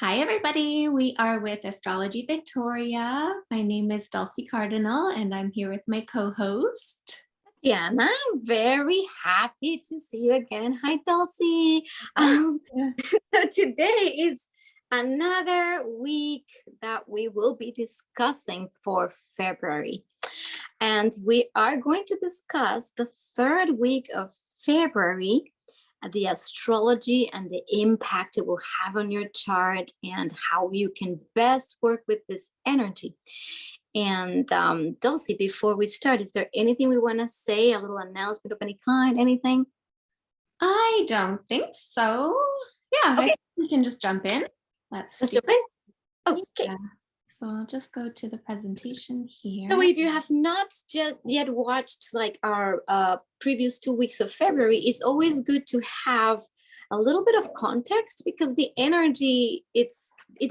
Hi, everybody. We are with Astrology Victoria. My name is Dulcie Cardinal, and I'm here with my co-host. Tatiana, I'm very happy to see you again. Hi, Dulcie. So today is another week that we will be discussing for February. And we are going to discuss the third week of February, the astrology and the impact it will have on your chart and how you can best work with this energy. And Dulcie, before we start, is there anything we want to say, a little announcement of any kind, anything? I don't think so. Yeah, Okay. we can just jump in. Let's jump in. Okay. Yeah. So I'll just go to the presentation here. So if you have not yet watched like our previous 2 weeks of February, it's always good to have a little bit of context because the energy, it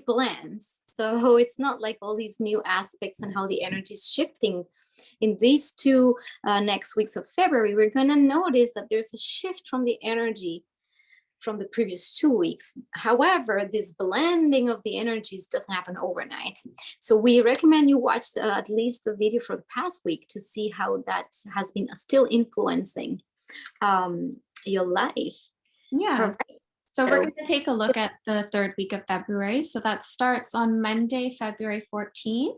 blends. So it's not like all these new aspects and how the energy is shifting. In these two next weeks of February, we're going to notice that there's a shift from the energy from the previous 2 weeks. However, this blending of the energies doesn't happen overnight. So we recommend you watch at least the video for the past week to see how that has been still influencing your life. Yeah. So we're going to take a look at the third week of February. So that starts on Monday, February 14th,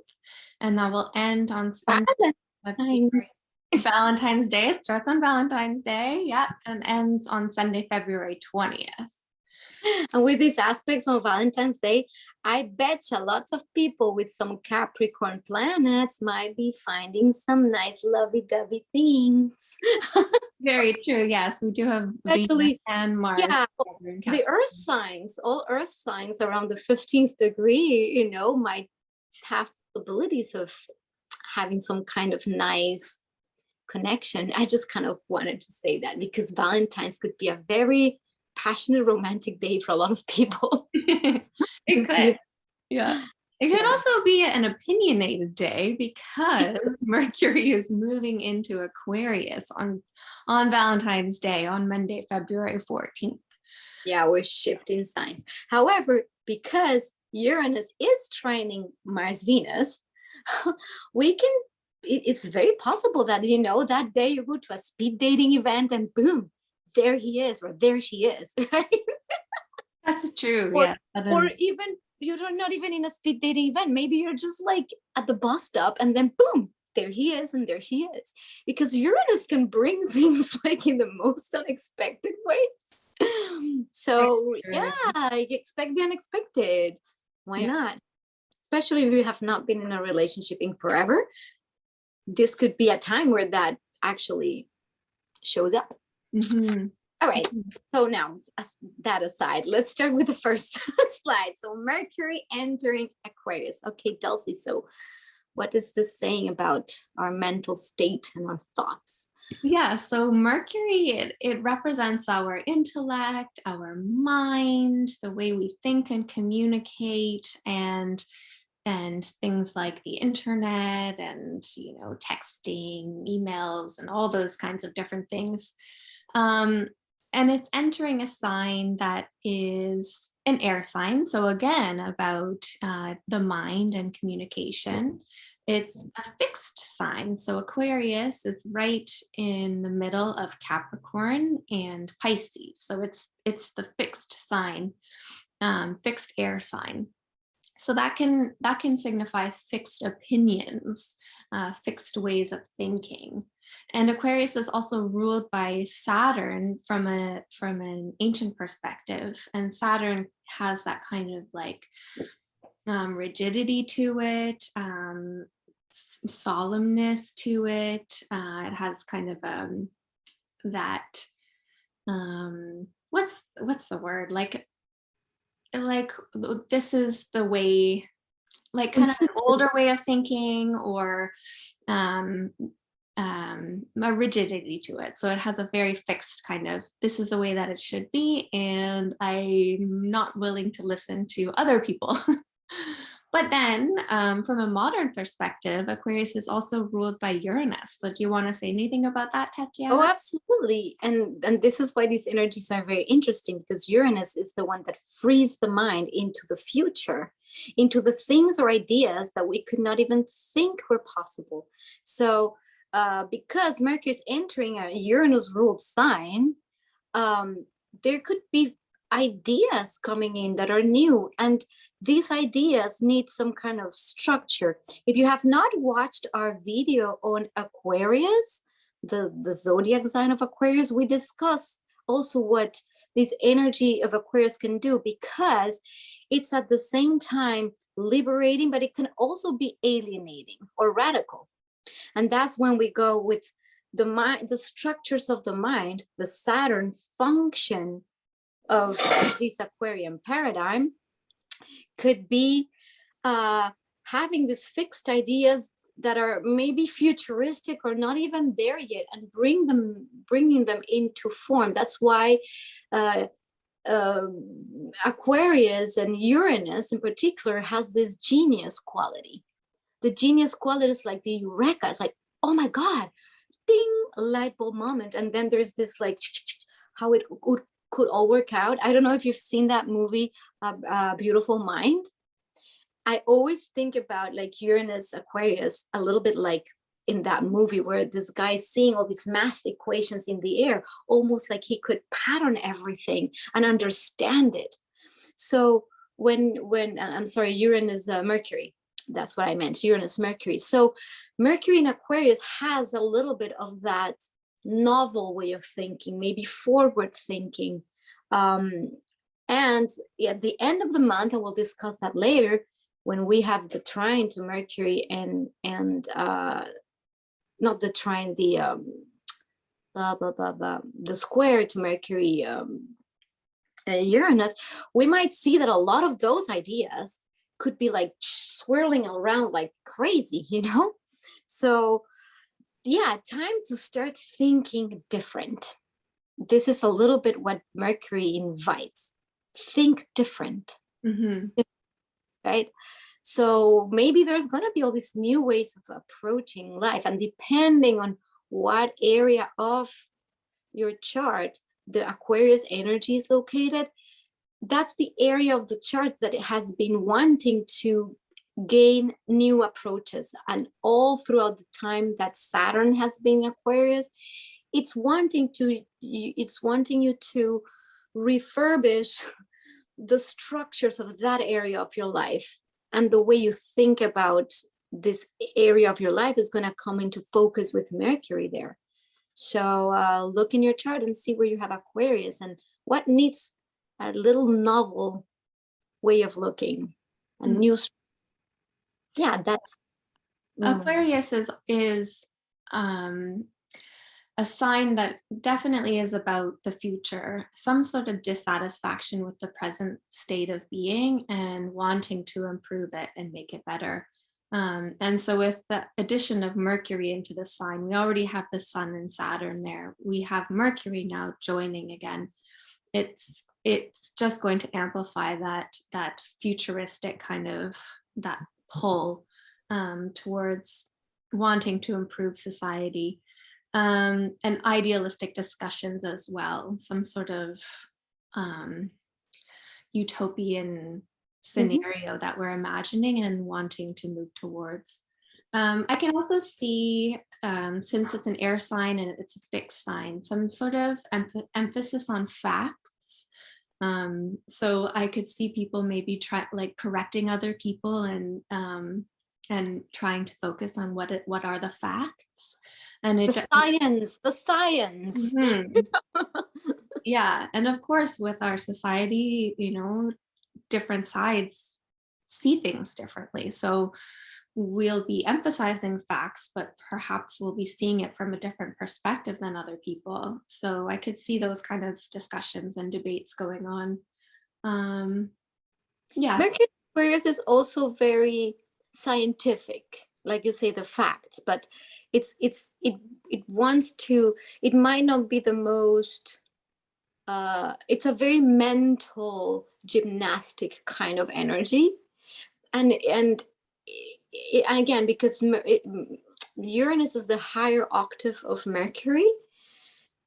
and that will end on Sunday, Valentine's Day. It starts on Valentine's Day, yeah, and ends on Sunday, February 20th. And with these aspects on Valentine's Day, I betcha lots of people with some Capricorn planets might be finding some nice lovey-dovey things. Very true. Yes, we do have Venus and Mars. Yeah, the earth signs, all earth signs around the 15th degree, might have abilities of having some kind of nice connection. I just kind of wanted to say that because Valentine's could be a very passionate romantic day for a lot of people. It could. Yeah. It could also be an opinionated day because Mercury is moving into Aquarius on Valentine's Day on Monday, February 14th. Yeah, we're shifting signs. However, because Uranus is trining Mars Venus, it's very possible that that day you go to a speed dating event and boom, there he is or there she is, right? That's true. Or even you're not even in a speed dating event. Maybe you're just like at the bus stop and then boom, there he is and there she is. Because Uranus can bring things like in the most unexpected ways. So yeah, expect the unexpected. Why not? Especially if you have not been in a relationship in forever. This could be a time where that actually shows up. Mm-hmm. All right. So now, that aside, let's start with the first slide. So Mercury entering Aquarius. Okay, Dulcie. So what is this saying about our mental state and our thoughts? Yeah, so Mercury, it represents our intellect, our mind, the way we think and communicate, and things like the internet and texting, emails, and all those kinds of different things. And it's entering a sign that is an air sign. So again, about the mind and communication. It's a fixed sign. So Aquarius is right in the middle of Capricorn and Pisces. So it's the fixed sign, fixed air sign. So that can signify fixed opinions, fixed ways of thinking. And Aquarius is also ruled by Saturn from an ancient perspective. And Saturn has that kind of like rigidity to it, solemnness to it. It has kind of that what's the word, like this is the way, like kind of an older way of thinking, or a rigidity to it. So it has a very fixed kind of, this is the way that it should be, and I'm not willing to listen to other people. But then, from a modern perspective, Aquarius is also ruled by Uranus. So do you want to say anything about that, Oh, Tatiana? absolutely. And this is why these energies are very interesting, because Uranus is the one that frees the mind into the future, into the things or ideas that we could not even think were possible. So because Mercury is entering a Uranus ruled sign, there could be ideas coming in that are new, and these ideas need some kind of structure. If you have not watched our video on Aquarius, the zodiac sign of Aquarius, we discuss also what this energy of Aquarius can do, because it's at the same time liberating, but it can also be alienating or radical. And that's when we go with the mind, the structures of the mind, the Saturn function of this Aquarian paradigm could be having these fixed ideas that are maybe futuristic or not even there yet, and bringing them into form. That's why Aquarius and Uranus in particular has this genius quality. The genius quality is like the eureka. It's like, oh my God, ding, light bulb moment. And then there's this like how it could all work out. I don't know if you've seen that movie, Beautiful Mind. I always think about like Uranus Aquarius a little bit like in that movie, where this guy is seeing all these math equations in the air, almost like he could pattern everything and understand it. So when I'm sorry, Uranus Mercury, that's what I meant, Uranus Mercury. So Mercury in Aquarius has a little bit of that novel way of thinking, maybe forward thinking. And at the end of the month, and we'll discuss that later, when we have the trine to Mercury and not the trine, the the square to Mercury, Uranus, we might see that a lot of those ideas could be like swirling around like crazy, you know? So yeah, time to start thinking different. This is a little bit what Mercury invites. Think different. Mm-hmm. Right? So maybe there's going to be all these new ways of approaching life, and depending on what area of your chart the Aquarius energy is located, that's the area of the chart that it has been wanting to gain new approaches. And all throughout the time that Saturn has been Aquarius, it's wanting you to refurbish the structures of that area of your life, and the way you think about this area of your life is going to come into focus with Mercury there. So look in your chart and see where you have Aquarius and what needs a little novel way of looking, a new. Yeah, that's Aquarius is a sign that definitely is about the future, some sort of dissatisfaction with the present state of being and wanting to improve it and make it better. And so, with the addition of Mercury into the sign, we already have the Sun and Saturn there. We have Mercury now joining again. It's just going to amplify that futuristic kind of that pull towards wanting to improve society. And idealistic discussions as well, some sort of utopian scenario that we're imagining and wanting to move towards. I can also see, since it's an air sign and it's a fixed sign, some sort of emphasis on facts. So I could see people maybe correcting other people and trying to focus on what are the facts. And the science. Mhm. Yeah, and of course with our society, different sides see things differently, so we'll be emphasizing facts, but perhaps we'll be seeing it from a different perspective than other people. So I could see those kind of discussions and debates going on. Yeah. Mercury Aquarius is also very scientific, like you say, the facts, but it wants to, it might not be the most it's a very mental gymnastic kind of energy, and again, because Uranus is the higher octave of Mercury,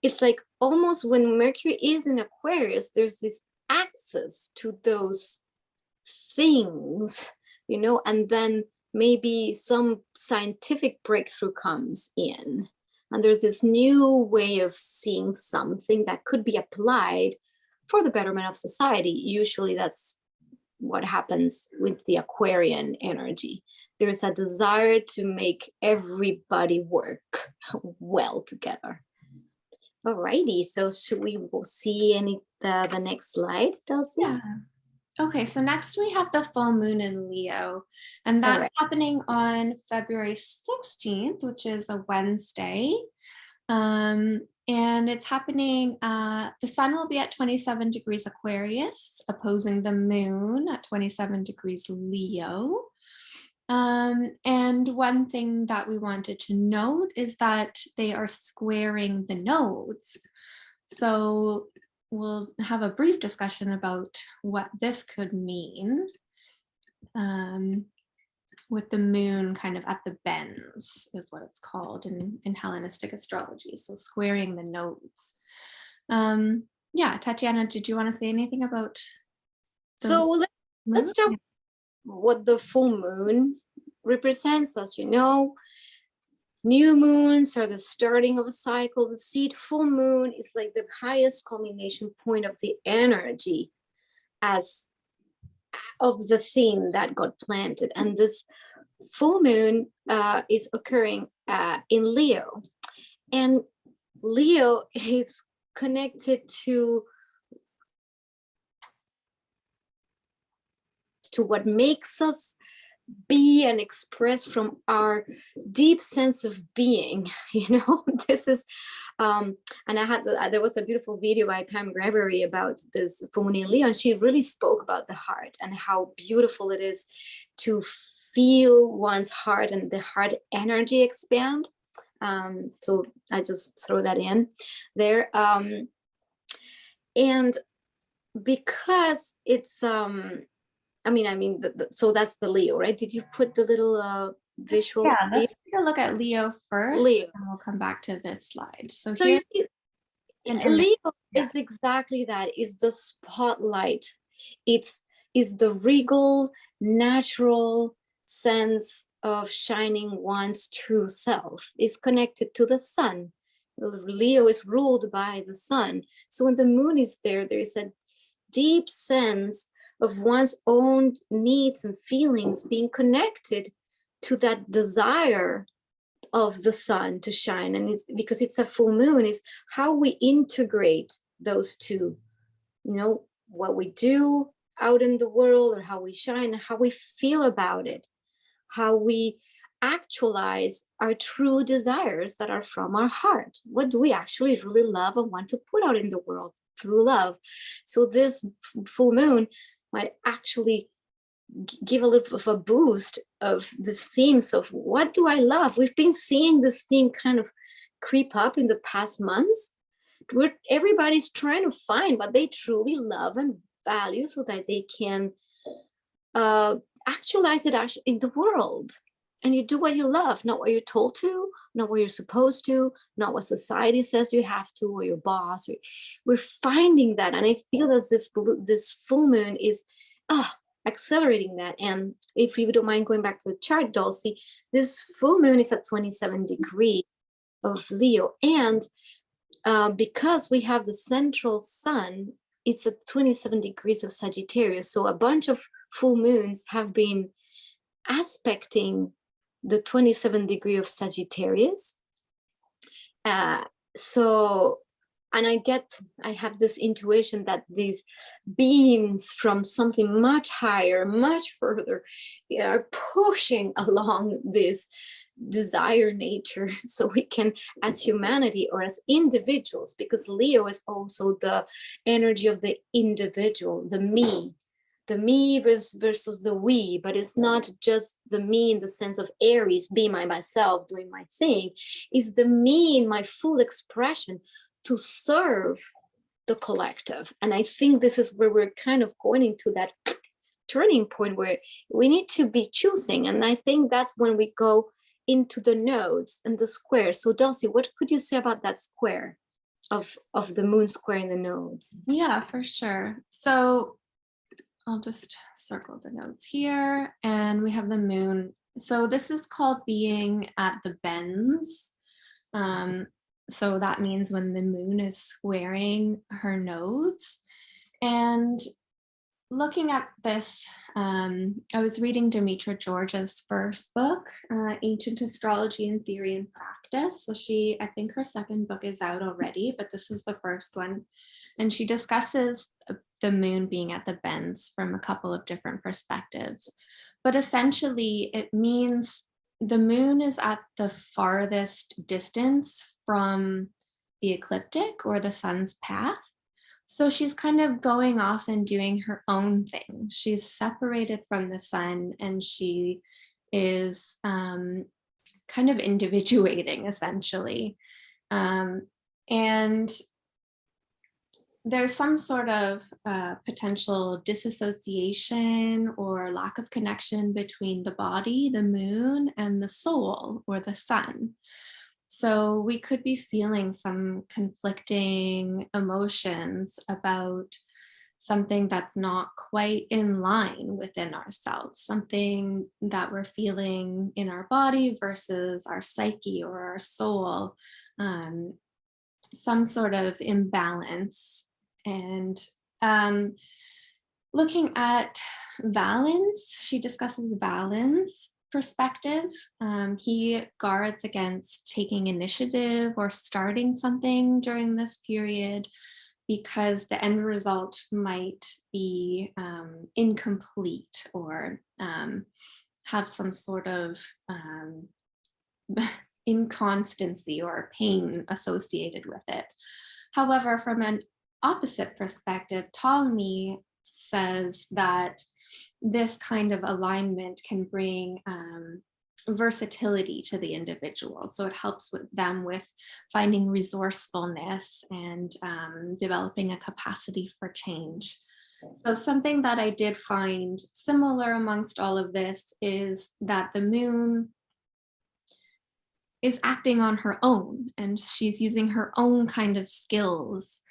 it's like almost when Mercury is in Aquarius, there's this access to those things, and then maybe some scientific breakthrough comes in, and there's this new way of seeing something that could be applied for the betterment of society. Usually that's what happens with the Aquarian energy. There's a desire to make everybody work well together. Alrighty, so should we see the next slide, Dulcie? Yeah. Okay, so next we have the full moon in Leo, and that's happening on February 16th, which is a Wednesday. And it's happening, the sun will be at 27 degrees Aquarius, opposing the moon at 27 degrees Leo. And one thing that we wanted to note is that they are squaring the nodes. So we'll have a brief discussion about what this could mean, with the moon kind of at the bends is what it's called in Hellenistic astrology. So squaring the nodes. Yeah, Tatiana, did you want to say anything about? So let's start what the full moon represents. As you know, new moons are the starting of a cycle. The seed full moon is like the highest culmination point of the energy as of the theme that got planted. And this full moon is occurring in Leo. And Leo is connected to what makes us be and express from our deep sense of being. This is and there was a beautiful video by Pam Gregory about this full moon in Leo, and she really spoke about the heart and how beautiful it is to feel one's heart and the heart energy expand. So I just throw that in there, and because it's so that's the Leo, right? Did you put the little visual? Yeah, let's take a look at Leo first, and we'll come back to this slide. So here, Leo is exactly that, is the spotlight. It's the regal, natural sense of shining one's true self. Is connected to the sun. Leo is ruled by the sun. So when the moon is there is a deep sense of one's own needs and feelings being connected to that desire of the sun to shine. And it's because it's a full moon, is how we integrate those two, what we do out in the world, or how we shine, how we feel about it, how we actualize our true desires that are from our heart. What do we actually really love and want to put out in the world through love? So this full moon might actually give a little of a boost of these themes of what do I love. We've been seeing this theme kind of creep up in the past months. Everybody's trying to find what they truly love and value so that they can actualize it in the world. And you do what you love, not what you're told to, not what you're supposed to, not what society says you have to, or your boss. We're finding that, and I feel that this full moon is accelerating that. And if you don't mind going back to the chart, Dulcie, this full moon is at 27 degrees of Leo, and because we have the central sun, it's at 27 degrees of Sagittarius. So a bunch of full moons have been aspecting the 27 degree of Sagittarius. So, and I have this intuition that these beams from something much higher, much further, are pushing along this desire nature, so we can, as humanity or as individuals, because Leo is also the energy of the individual, the me versus the we, but it's not just the me in the sense of Aries, be myself, doing my thing. It's the me in my full expression to serve the collective. And I think this is where we're kind of going into that turning point where we need to be choosing. And I think that's when we go into the nodes and the squares. So Dulcie, what could you say about that square of the moon square in the nodes? Yeah, for sure. So I'll just circle the nodes here, and we have the moon. So this is called being at the bends. So that means when the moon is squaring her nodes. And looking at this, I was reading Demetra George's first book, Ancient Astrology in Theory and Practice. So I think her second book is out already, but this is the first one. And she discusses the moon being at the bends from a couple of different perspectives. But essentially, it means the moon is at the farthest distance from the ecliptic or the sun's path. So she's kind of going off and doing her own thing. She's separated from the sun, and she is kind of individuating essentially. And there's some sort of potential disassociation or lack of connection between the body, the moon, and the soul or the sun. So we could be feeling some conflicting emotions about something that's not quite in line within ourselves, something that we're feeling in our body versus our psyche or our soul, some sort of imbalance. And looking at Valens, she discusses Valens' perspective. He guards against taking initiative or starting something during this period because the end result might be incomplete or have some sort of inconstancy or pain associated with it. However, from an opposite perspective, Ptolemy says that this kind of alignment can bring versatility to the individual. So it helps with them with finding resourcefulness and developing a capacity for change. So something that I did find similar amongst all of this is that the moon is acting on her own, and she's using her own kind of skills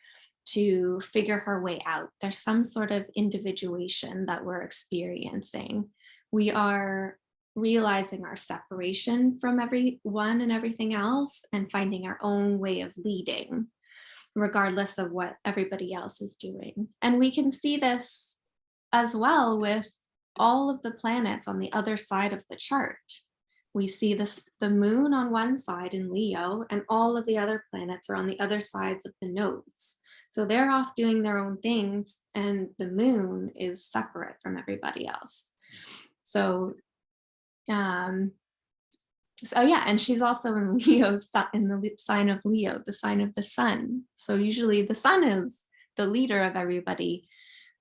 to figure her way out. There's some sort of individuation that we're experiencing. We are realizing our separation from everyone and everything else and finding our own way of leading, regardless of what everybody else is doing. And we can see this as well with all of the planets on the other side of the chart. We see the moon on one side in Leo, and all of the other planets are on the other sides of the nodes. So they're off doing their own things, and the moon is separate from everybody else. So, and she's also in Leo, in the sign of Leo, the sign of the sun. So usually the sun is the leader of everybody,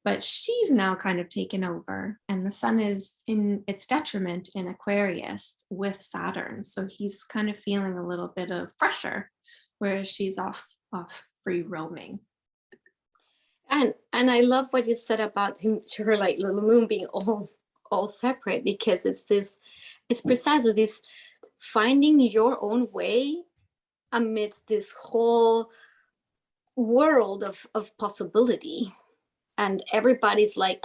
but she's now kind of taken over, and the sun is in its detriment in Aquarius with Saturn. So he's kind of feeling a little bit of pressure, whereas she's off free roaming. And I love what you said about her, like the moon being all separate, because it's precisely this finding your own way amidst this whole world of possibility. And everybody's like,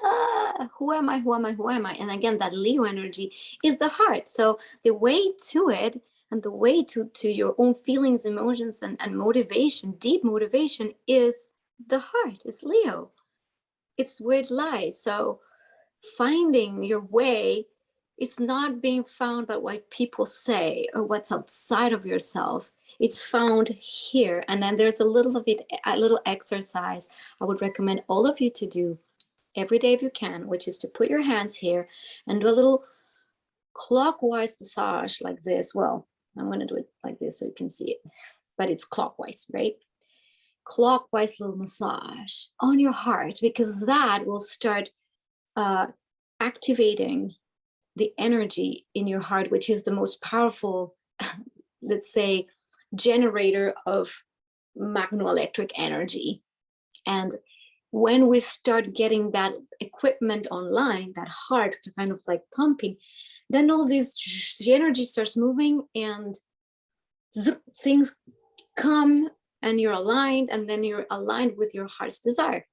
who am I? And again, that Leo energy is the heart. So the way to it, and the way to your own feelings, emotions, and motivation, deep motivation, is the heart. It's Leo. It's where it lies. So finding your way is not being found by what people say or what's outside of yourself. It's found here. And then there's a little exercise I would recommend all of you to do every day if you can, which is to put your hands here and do a little clockwise massage like this. Well, I'm going to do it like this so you can see it, but it's clockwise, right? Clockwise little massage on your heart, because that will start activating the energy in your heart, which is the most powerful, let's say, generator of magnoelectric energy. And when we start getting that equipment online, that heart kind of like pumping, then all this the energy starts moving, and things come, and you're aligned, and then you're aligned with your heart's desire.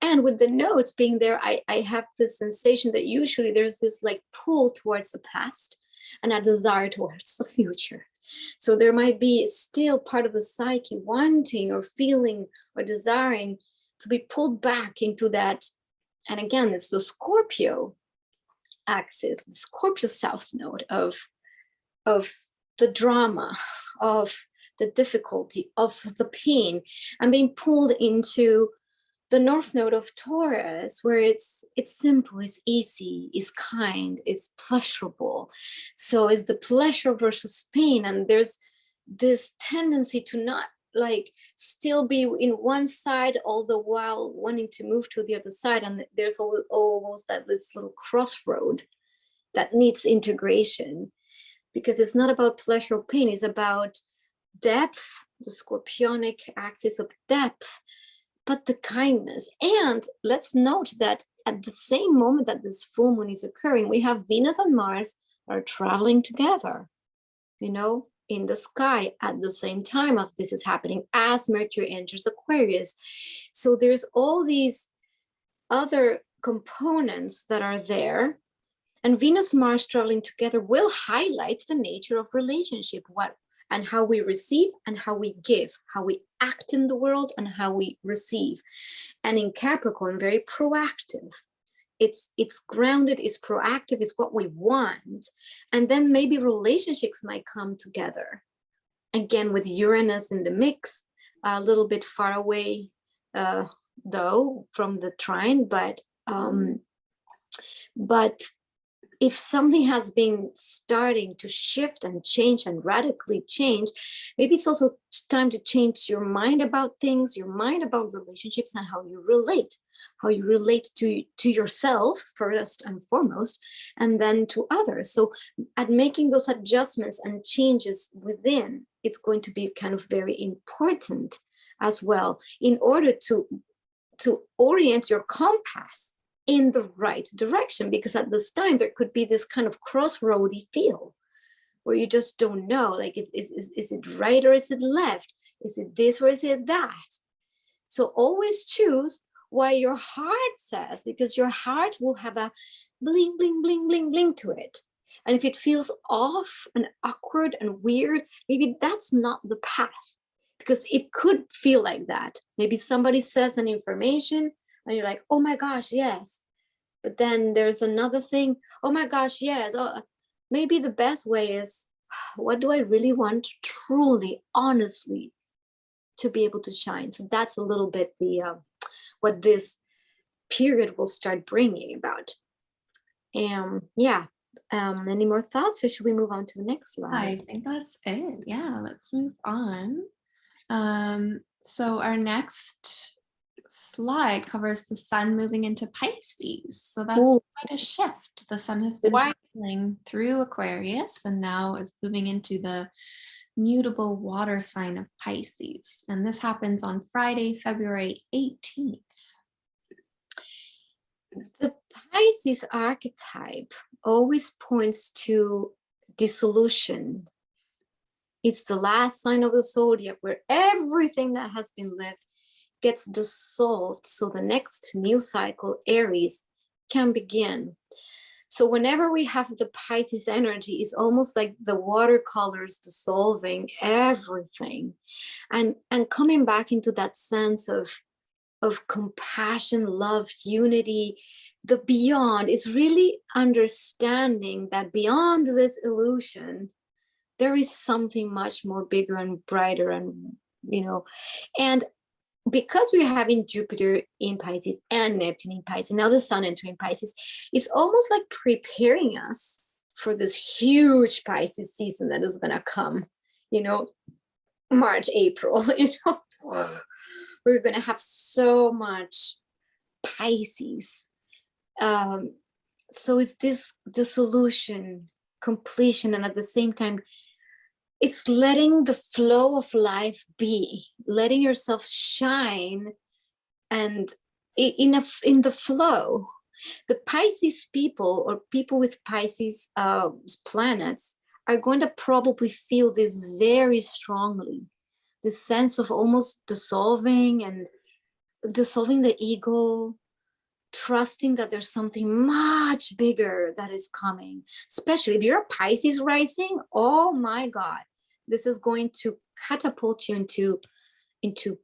And with the notes being there, I have this sensation that usually there's this like pull towards the past and a desire towards the future. So there might be still part of the psyche wanting or feeling or desiring to be pulled back into that. And again, it's the Scorpio axis, the Scorpio south node of the drama, of the difficulty, of the pain, and being pulled into the north node of Taurus, where it's simple, it's easy, it's kind, it's pleasurable. So it's the pleasure versus pain, and there's this tendency to not like still be in one side all the while wanting to move to the other side, and there's almost that this little crossroad that needs integration, because it's not about pleasure or pain, it's about depth, the scorpionic axis of depth, but the kindness. And let's note that at the same moment that this full moon is occurring, we have Venus and Mars are traveling together, you know, in the sky at the same time of this is happening as Mercury enters Aquarius. So there's all these other components that are there. And Venus Mars traveling together will highlight the nature of relationship, what and how we receive and how we give, how we act in the world and how we receive. And in Capricorn, very proactive. It's grounded, it's proactive, it's what we want. And then maybe relationships might come together. Again, with Uranus in the mix, a little bit far away, though, from the trine, but if something has been starting to shift and change and radically change, maybe it's also time to change your mind about things, your mind about relationships, and how you relate to yourself first and foremost, and then to others. So at making those adjustments and changes within, it's going to be kind of very important as well in order to orient your compass in the right direction, because at this time there could be this kind of crossroady feel where you just don't know, like, is it right or is it left? Is it this or is it that? So always choose what your heart says, because your heart will have a bling, bling, bling, bling, bling to it. And if it feels off and awkward and weird, maybe that's not the path, because it could feel like that. Maybe somebody says an information and you're like, oh my gosh, yes. But then there's another thing, oh my gosh, yes. Oh, maybe the best way is, what do I really want truly, honestly, to be able to shine? So that's a little bit the what this period will start bringing about. Any more thoughts, or should we move on to the next slide? I think that's it. Yeah, let's move on. So our next slide covers the sun moving into Pisces. So that's quite a shift. The sun has been traveling through Aquarius and now is moving into the mutable water sign of Pisces. And this happens on Friday, February 18th. The Pisces archetype always points to dissolution. It's the last sign of the zodiac where everything that has been lived gets dissolved, so the next new cycle, Aries, can begin. So whenever we have the Pisces energy, it's almost like the watercolors dissolving everything, and coming back into that sense of compassion, love, unity. The beyond is really understanding that beyond this illusion, there is something much more bigger and brighter, and and because we're having Jupiter in Pisces and Neptune in Pisces, now the sun entering Pisces, it's almost like preparing us for this huge Pisces season that is going to come, March, April, we're going to have so much Pisces. So it's this dissolution, completion, and at the same time, it's letting the flow of life be, letting yourself shine and in the flow. The Pisces people, or people with Pisces planets, are going to probably feel this very strongly, this sense of almost dissolving the ego, trusting that there's something much bigger that is coming. Especially if you're a Pisces rising, oh my God, this is going to catapult you into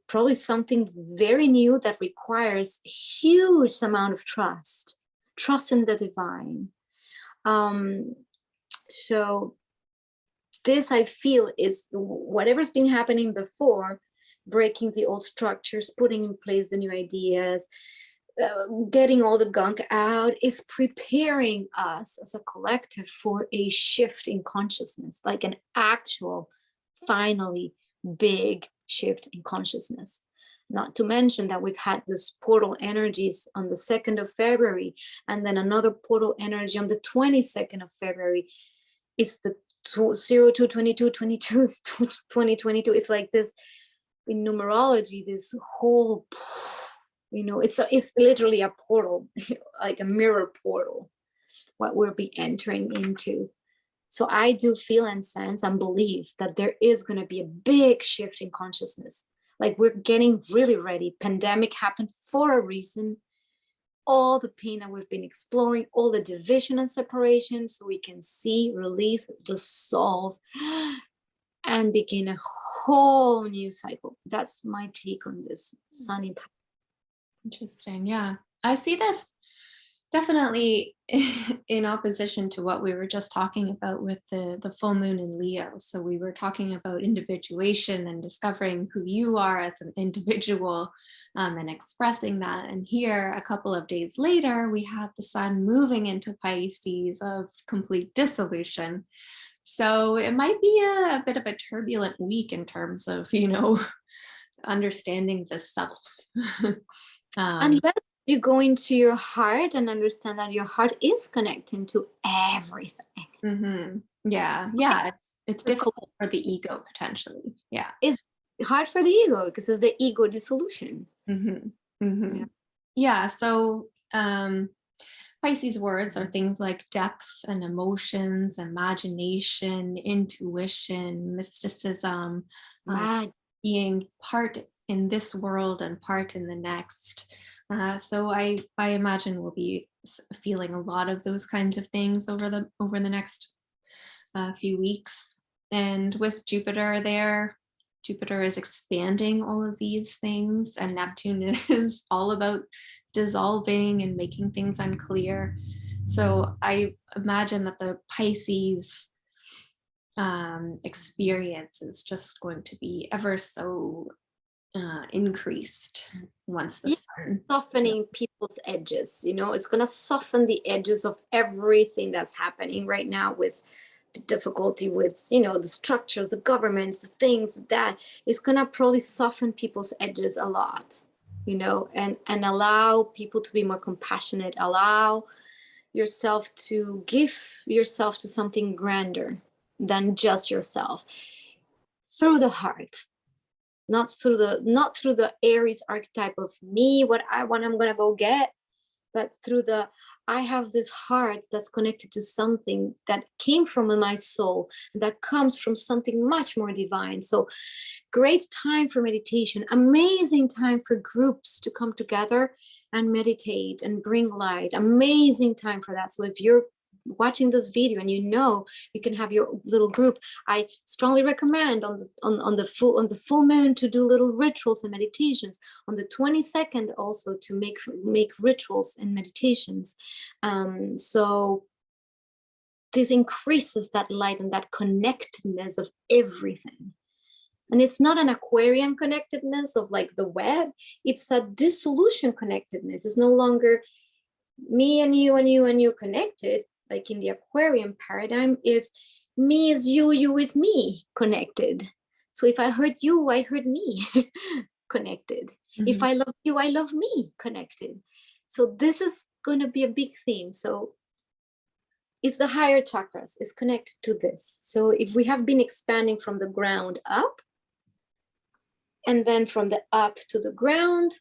probably something very new that requires huge amount of trust in the divine. So this, I feel, is whatever's been happening before, breaking the old structures, putting in place the new ideas, getting all the gunk out, is preparing us as a collective for a shift in consciousness, like an actual, finally, big shift in consciousness. Not to mention that we've had this portal energies on the 2nd of February, and then another portal energy on the 22nd of February. It's the 2022. It's like this in numerology, this whole, it's literally a portal, like a mirror portal, what we'll be entering into. So I do feel and sense and believe that there is going to be a big shift in consciousness. Like, we're getting really ready. Pandemic happened for a reason. All the pain that we've been exploring, all the division and separation, so we can see, release, dissolve, and begin a whole new cycle. That's my take on this sun impact. Interesting. Yeah. I see this definitely in opposition to what we were just talking about with the full moon in Leo. So we were talking about individuation and discovering who you are as an individual, and expressing that. And here, a couple of days later, we have the sun moving into Pisces of complete dissolution. So it might be a bit of a turbulent week in terms of, understanding the self. Unless you go into your heart and understand that your heart is connecting to everything. Mm-hmm. Yeah. It's difficult for the ego potentially. Yeah. It's hard for the ego because it's the ego dissolution. Mm-hmm. Mm-hmm. Yeah. So Pisces words are things like depth and emotions, imagination, intuition, mysticism, being part in this world and part in the next. So I imagine we'll be feeling a lot of those kinds of things over the next few weeks. And with Jupiter there, Jupiter is expanding all of these things, and Neptune is all about dissolving and making things unclear. So I imagine that the Pisces experience is just going to be ever so increased once the sun softening people's edges. It's going to soften the edges of everything that's happening right now, with the difficulty with the structures, the governments, the things that is going to probably soften people's edges a lot, and allow people to be more compassionate, allow yourself to give yourself to something grander than just yourself, through the heart, not through the Aries archetype of me, what I'm gonna go get, but through the, I have this heart that's connected to something that came from my soul, that comes from something much more divine. So great time for meditation, amazing time for groups to come together and meditate and bring light, amazing time for that. So if you're watching this video and you can have your little group, I strongly recommend on the full moon to do little rituals and meditations, on the 22nd also to make rituals and meditations. So this increases that light and that connectedness of everything. And it's not an Aquarian connectedness of like the web, it's a dissolution connectedness. It's no longer me and you and you and you connected. Like in the Aquarian paradigm, is me is you, you is me connected. So if I hurt you, I hurt me connected. Mm-hmm. If I love you, I love me connected. So this is going to be a big theme. So it's the higher chakras is connected to this. So if we have been expanding from the ground up, and then from the up to the ground,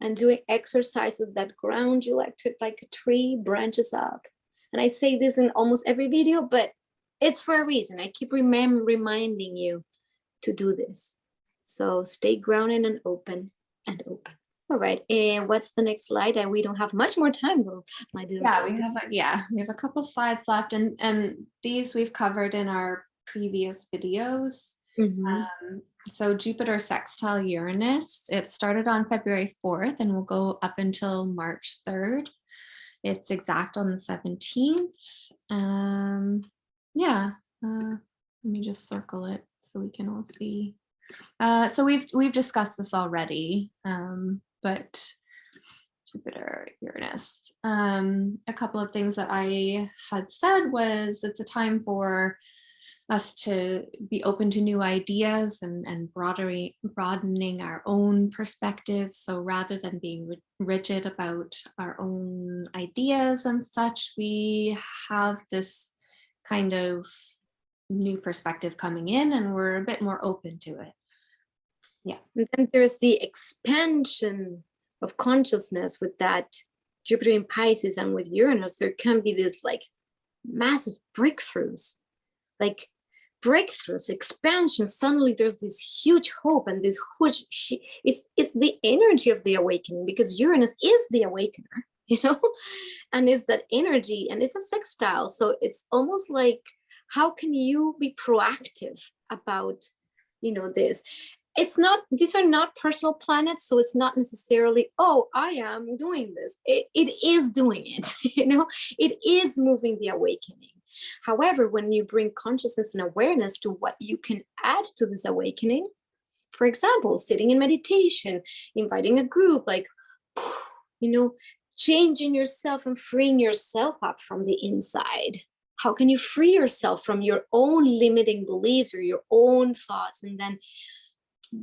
and doing exercises that ground you like a tree branches up. And I say this in almost every video, but it's for a reason. I keep reminding you to do this. So stay grounded and open and open. All right. And what's the next slide? And we don't have much more time though, my dear. Yeah, we have a couple slides left, and these we've covered in our previous videos. So Jupiter sextile Uranus, it started on February 4th and will go up until March 3rd. It's exact on the 17th. Let me just circle it so we can all see. So we've discussed this already, but Jupiter, Uranus. A couple of things that I had said was it's a time for us to be open to new ideas and broadening our own perspectives. So rather than being rigid about our own ideas and such, we have this kind of new perspective coming in and we're a bit more open to it. Yeah. And then there's the expansion of consciousness with that Jupiter in Pisces, and with Uranus, there can be this like massive breakthroughs, expansion. Suddenly there's this huge hope and this huge, it's the energy of the awakening, because Uranus is the awakener, and it's that energy, and it's a sextile. So it's almost like, how can you be proactive about, this? It's not, these are not personal planets, so it's not necessarily, oh, I am doing this. It is doing it, it is moving the awakening. However, when you bring consciousness and awareness to what you can add to this awakening, for example, sitting in meditation, inviting a group, changing yourself and freeing yourself up from the inside. How can you free yourself from your own limiting beliefs or your own thoughts, and then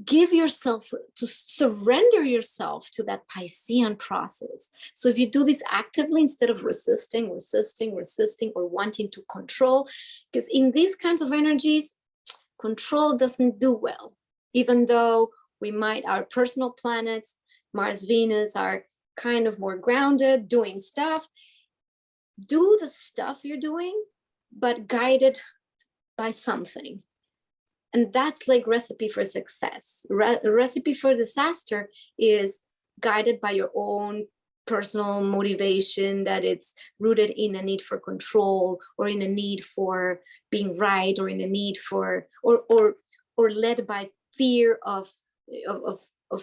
give yourself, to surrender yourself to that Piscean process? So if you do this actively instead of resisting, or wanting to control, because in these kinds of energies, control doesn't do well, even though our personal planets, Mars, Venus, are kind of more grounded, doing stuff. Do the stuff you're doing, but guided by something. And that's like recipe for success. Recipe for disaster is guided by your own personal motivation, that it's rooted in a need for control, or in a need for being right, or in a need for, or led by fear of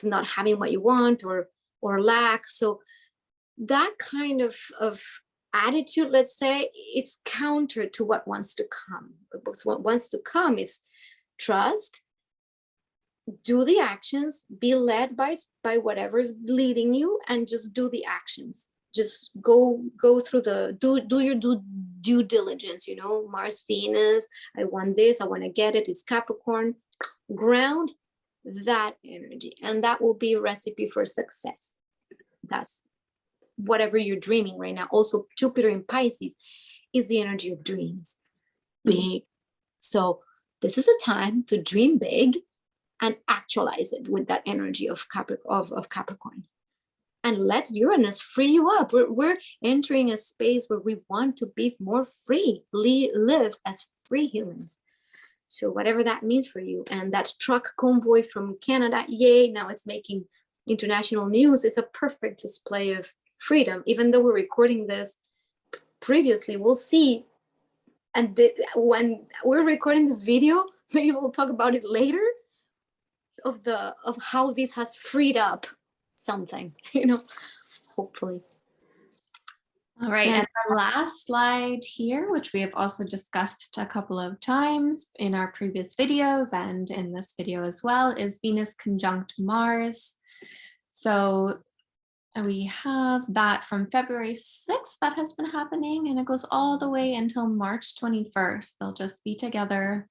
not having what you want, or lack. So that kind of attitude, let's say, it's counter to what wants to come. Because what wants to come is trust, do the actions, be led by whatever is leading you, and just do the actions. Just go through do your due diligence, Mars, Venus, I want this, I want to get it, it's Capricorn. Ground that energy, and that will be a recipe for success. That's whatever you're dreaming right now. Also, Jupiter in Pisces is the energy of dreams, big. So this is a time to dream big and actualize it with that energy of Capricorn, and let Uranus free you up. We're entering a space where we want to be more free, live as free humans. So whatever that means for you. And that truck convoy from Canada, yay, now it's making international news. It's a perfect display of freedom. Even though we're recording this previously, we'll see. And when we're recording this video, maybe we'll talk about it later, of how this has freed up something, hopefully. All right, and the last slide here, which we have also discussed a couple of times in our previous videos and in this video as well, is Venus conjunct Mars. So we have that from February 6th that has been happening, and it goes all the way until March 21st. They'll just be together,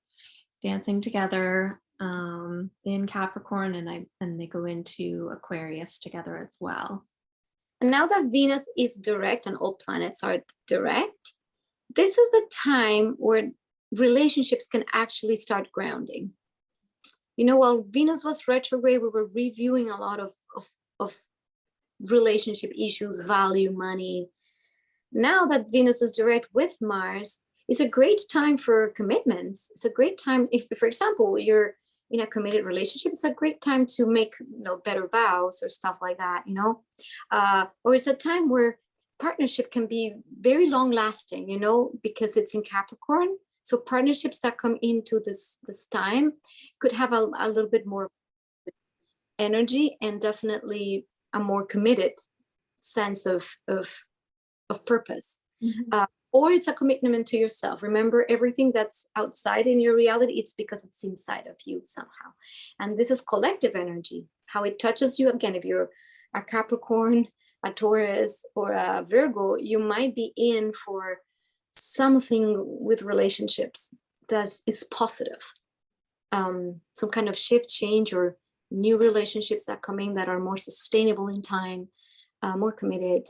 dancing together in Capricorn, and they go into Aquarius together as well. And now that Venus is direct and all planets are direct, this is the time where relationships can actually start grounding. While Venus was retrograde, we were reviewing a lot of relationship issues, value, money. Now that Venus is direct with Mars, it's a great time for commitments. It's a great time if, for example, you're in a committed relationship. It's a great time to make better vows or stuff like that. Or it's a time where partnership can be very long lasting. Because it's in Capricorn. So partnerships that come into this time could have a little bit more energy and definitely a more committed sense of purpose. Or it's a commitment to yourself. Remember, everything that's outside in your reality, it's because it's inside of you somehow. And this is collective energy, how it touches you. Again, if you're a Capricorn, a Taurus, or a Virgo, you might be in for something with relationships that is positive. Some kind of shift, change, or new relationships that come in that are more sustainable in time, more committed,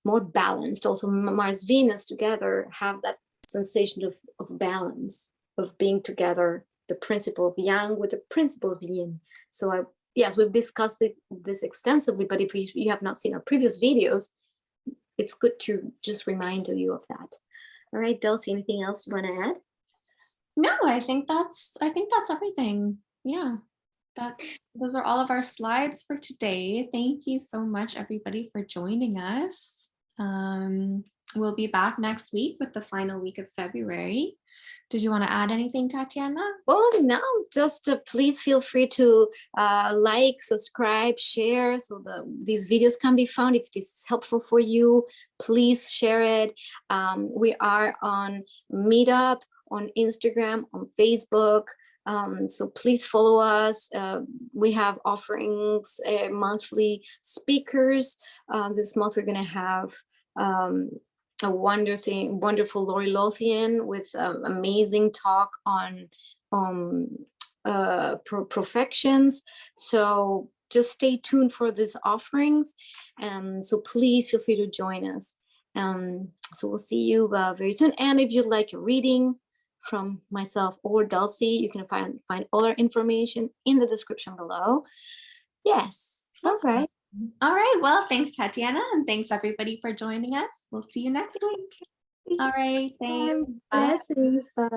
more balanced. Also, Mars, Venus together have that sensation of balance, of being together, the principle of yang with the principle of yin. So yes, we've discussed this extensively, but if you have not seen our previous videos, it's good to just remind you of that. All right, Dulcie, anything else you want to add? No, I think that's everything. Yeah. Those are all of our slides for today. Thank you so much, everybody, for joining us. We'll be back next week with the final week of February. Did you want to add anything, Tatiana? Well, no, just please feel free to like, subscribe, share, so these videos can be found. If this is helpful for you, please share it. We are on Meetup, on Instagram, on Facebook. So please follow us. We have offerings, monthly speakers. This month we're going to have a wonderful Lori Lothian with amazing talk on perfections. So just stay tuned for these offerings. So please feel free to join us. So we'll see you very soon. And if you'd like a reading from myself or Dulcie, you can find all our information in the description below. Yes. All right. All right. Well, thanks, Tatiana, and thanks everybody for joining us. We'll see you next week. All right. Thanks. Blessings. Bye.